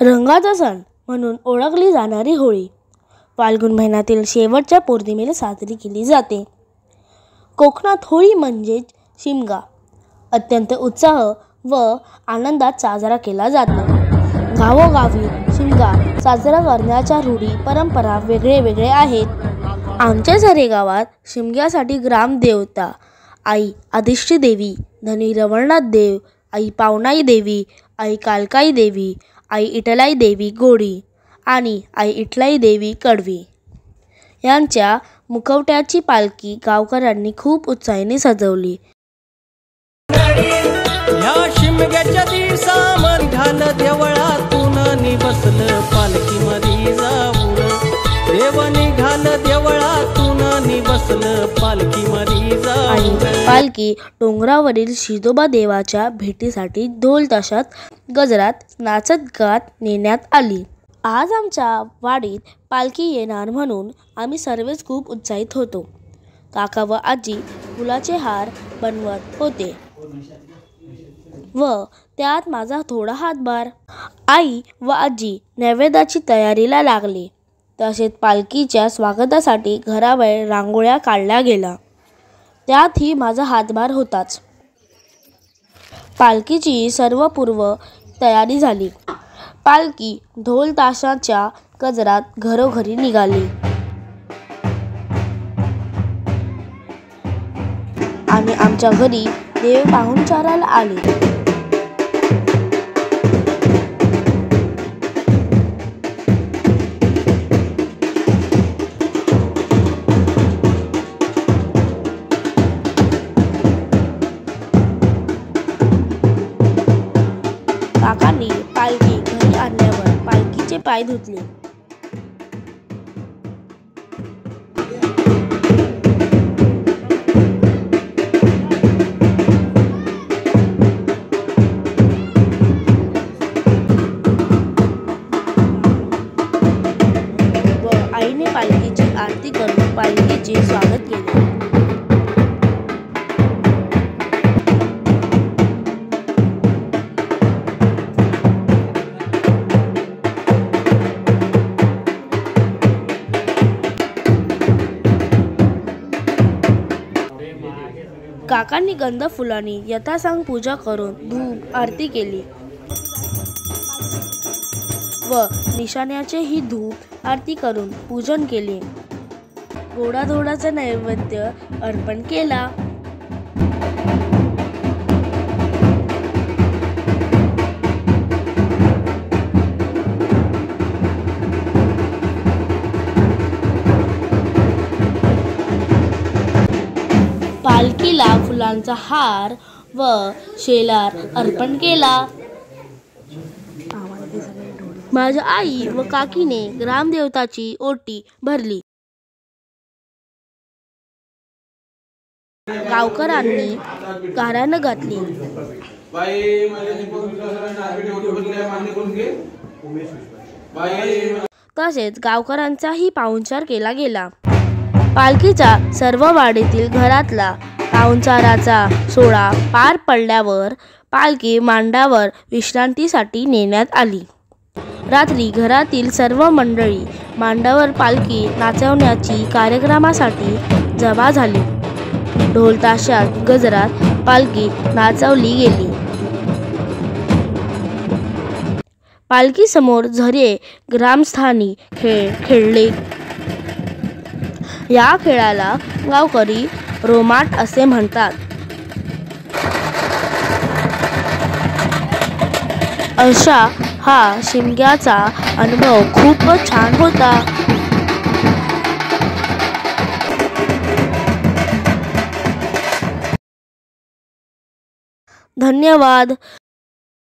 रंगाचा सण म्हणून ओळखली जाणारी होळी फाल्गुन महिन्यातील शेवटच्या पौर्णिमेला साजरी केली जाते. कोकणात होळी म्हणजेच शिमगा अत्यंत उत्साह व आनंदात साजरा केला जातो. गावोगावी शिमगा साजरा करण्याच्या रूढी परंपरा वेगळे आहेत. आमच्या झरे गावात शिमग्यासाठी ग्रामदेवता आई आदिष्टी देवी, धनी रवळनाथ देव, आई पावनाई देवी, आई कालकाई देवी, आई इटलाई देवी गोडी आणि आई इटलाई देवी कडवी यांच्या मुखवट्याची पालखी गावकऱ्यांनी खूप उत्साहाने सजवली. या शिमग्याच्या दिवसा मन झालं देवळातून बसलं पालखीमध्ये जाऊन, देव निघालं देवळातून बसलं पालखीमध्ये जाऊन. पालखी डोंगरावरील शिदोबा देवाच्या भेटीसाठी ढोल ताशात गजरात नाचत गात नेण्यात आली. आज आमच्या वाडीत पालखी येणार म्हणून आम्ही सर्वच खूप उत्साहित होतो. काका व आजी फुलाचे हार बनवत होते व त्यात माझा थोडा हातभार. आई व आजी नैवेद्याची तयारीला लागली. तसेच पालखीच्या स्वागतासाठी घराबाहेर रांगोळ्या काढल्या गेल्या, त्यातही माझा हातभार होताच. पालखीची सर्व पूर्व तयारी झाली. पालखी ढोल ताशाच्या गजरात घरोघरी निघाली आणि आमच्या घरी देव पाहुणचाराला आले. काकांनी पालखी घरी आणल्यावर पालखीचे पाय धुतले. व आईने पालखीची आरती करून पालखीचे स्वागत केले. काकांनी गंध फुलांनी यथासांग पूजा करून धूप आरती केली व निशाण्याचे ही धूप आरती करून पूजन केले. गोडाधोडाचा नैवेद्य अर्पण केला. पालखीला फुलांचा हार व शेलार अर्पण केला. माझ्या आई व काकीने ग्रामदेवताची ओटी भरली. गावकऱ्यांनी गाऱ्हाण घातली. तसेच गावकऱ्यांचाही पाहुणचार केला गेला. पालखीचा सर्व वाडीतील घरातला पाहुणचाराचा सोहळा पार पडल्यावर पालखी मांडावर विश्रांतीसाठी नेण्यात आली. रात्री घरातील सर्व मंडळी मांडावर पालखी नाचवण्याची कार्यक्रमासाठी जमा झाली. ढोल ताशात गजरात पालखी नाचवली गेली. पालखी समोर झरे ग्रामस्थांनी खेळ खेळले. या खेळाला गावकरी रोमाट असे म्हणतात. अशा हा शिमग्याचा अनुभव खूपच छान होता. धन्यवाद.